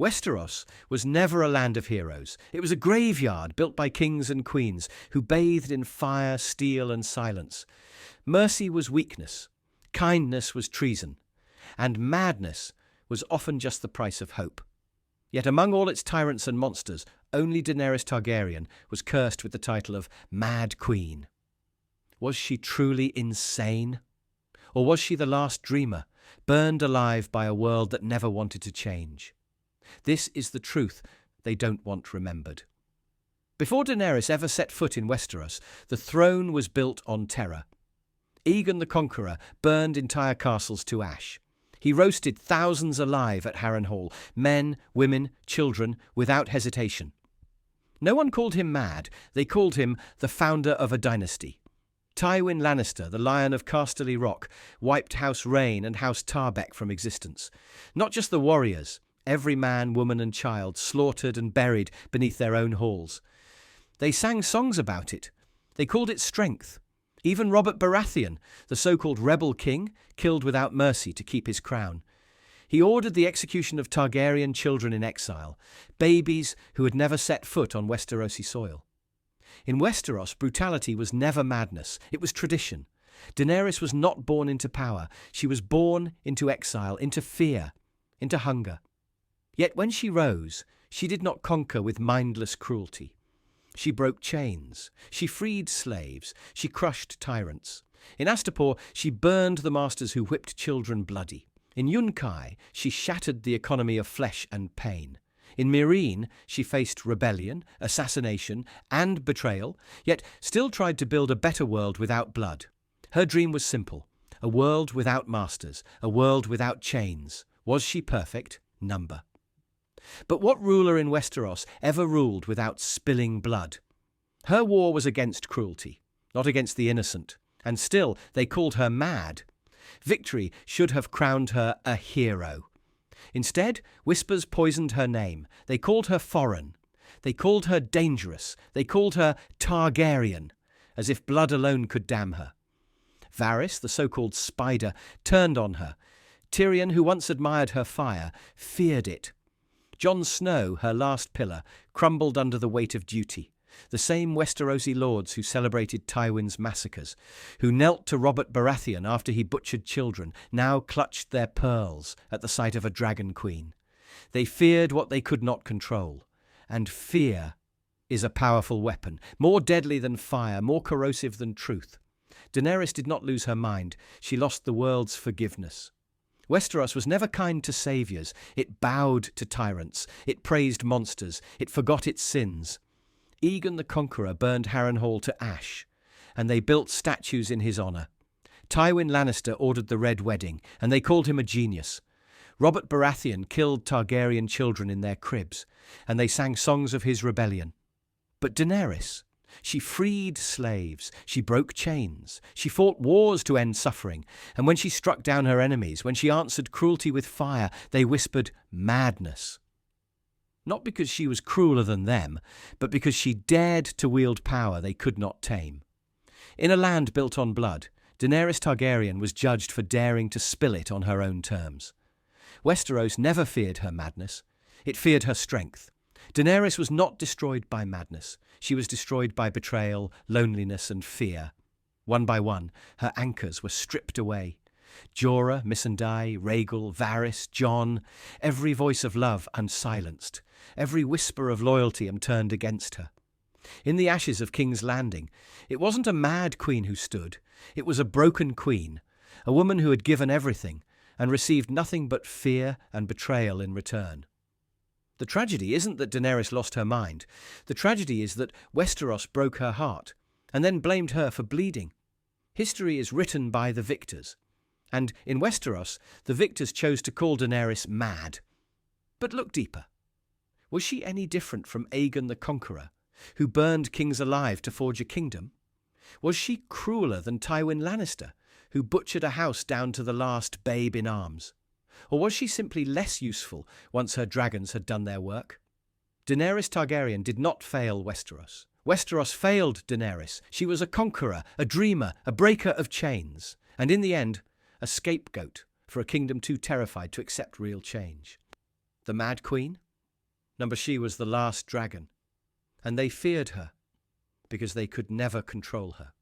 Westeros was never a land of heroes. It was a graveyard built by kings and queens who bathed in fire, steel, and silence. Mercy was weakness, kindness was treason, and madness was often just the price of hope. Yet among all its tyrants and monsters, only Daenerys Targaryen was cursed with the title of Mad Queen. Was she truly insane? Or was she the last dreamer, burned alive by a world that never wanted to change? This is the truth they don't want remembered. Before Daenerys ever set foot in Westeros, the throne was built on terror. Aegon the Conqueror burned entire castles to ash. He roasted thousands alive at Harrenhal, men, women, children, without hesitation. No one called him mad, they called him the founder of a dynasty. Tywin Lannister, the Lion of Casterly Rock, wiped House Reyne and House Tarbeck from existence. Not just the warriors, every man, woman and child slaughtered and buried beneath their own halls. They sang songs about it. They called it strength. Even Robert Baratheon, the so-called rebel king, killed without mercy to keep his crown. He ordered the execution of Targaryen children in exile, babies who had never set foot on Westerosi soil. In Westeros, brutality was never madness, it was tradition. Daenerys was not born into power, she was born into exile, into fear, into hunger. Yet when she rose, she did not conquer with mindless cruelty. She broke chains, she freed slaves, she crushed tyrants. In Astapor, she burned the masters who whipped children bloody. In Yunkai, she shattered the economy of flesh and pain. In Meereen, she faced rebellion, assassination, and betrayal, yet still tried to build a better world without blood. Her dream was simple: a world without masters, a world without chains. Was she perfect? Number. But what ruler in Westeros ever ruled without spilling blood? Her war was against cruelty, not against the innocent, and still they called her mad. Victory should have crowned her a hero. Instead, whispers poisoned her name. They called her foreign. They called her dangerous. They called her Targaryen, as if blood alone could damn her. Varys, the so-called spider, turned on her. Tyrion, who once admired her fire, feared it. Jon Snow, her last pillar, crumbled under the weight of duty. The same Westerosi lords who celebrated Tywin's massacres, who knelt to Robert Baratheon after he butchered children, now clutched their pearls at the sight of a dragon queen. They feared what they could not control. And fear is a powerful weapon, more deadly than fire, more corrosive than truth. Daenerys did not lose her mind. She lost the world's forgiveness. Westeros was never kind to saviours. It bowed to tyrants. It praised monsters. It forgot its sins. Aegon the Conqueror burned Harrenhal to ash, and they built statues in his honour. Tywin Lannister ordered the Red Wedding, and they called him a genius. Robert Baratheon killed Targaryen children in their cribs, and they sang songs of his rebellion. But Daenerys, she freed slaves, she broke chains, she fought wars to end suffering, and when she struck down her enemies, when she answered cruelty with fire, they whispered madness. Not because she was crueler than them, but because she dared to wield power they could not tame. In a land built on blood, Daenerys Targaryen was judged for daring to spill it on her own terms. Westeros never feared her madness, it feared her strength. Daenerys was not destroyed by madness, she was destroyed by betrayal, loneliness and fear. One by one, her anchors were stripped away. Jorah, Missandei, Rhaegal, Varys, Jon, every voice of love unsilenced, every whisper of loyalty turned against her. In the ashes of King's Landing, it wasn't a mad queen who stood, it was a broken queen, a woman who had given everything and received nothing but fear and betrayal in return. The tragedy isn't that Daenerys lost her mind. The tragedy is that Westeros broke her heart and then blamed her for bleeding. History is written by the victors. And in Westeros, the victors chose to call Daenerys mad. But look deeper. Was she any different from Aegon the Conqueror, who burned kings alive to forge a kingdom? Was she crueler than Tywin Lannister, who butchered a house down to the last babe in arms? Or was she simply less useful once her dragons had done their work? Daenerys Targaryen did not fail Westeros. Westeros failed Daenerys. She was a conqueror, a dreamer, a breaker of chains, and in the end, a scapegoat for a kingdom too terrified to accept real change. The Mad Queen? She was the last dragon, and they feared her because they could never control her.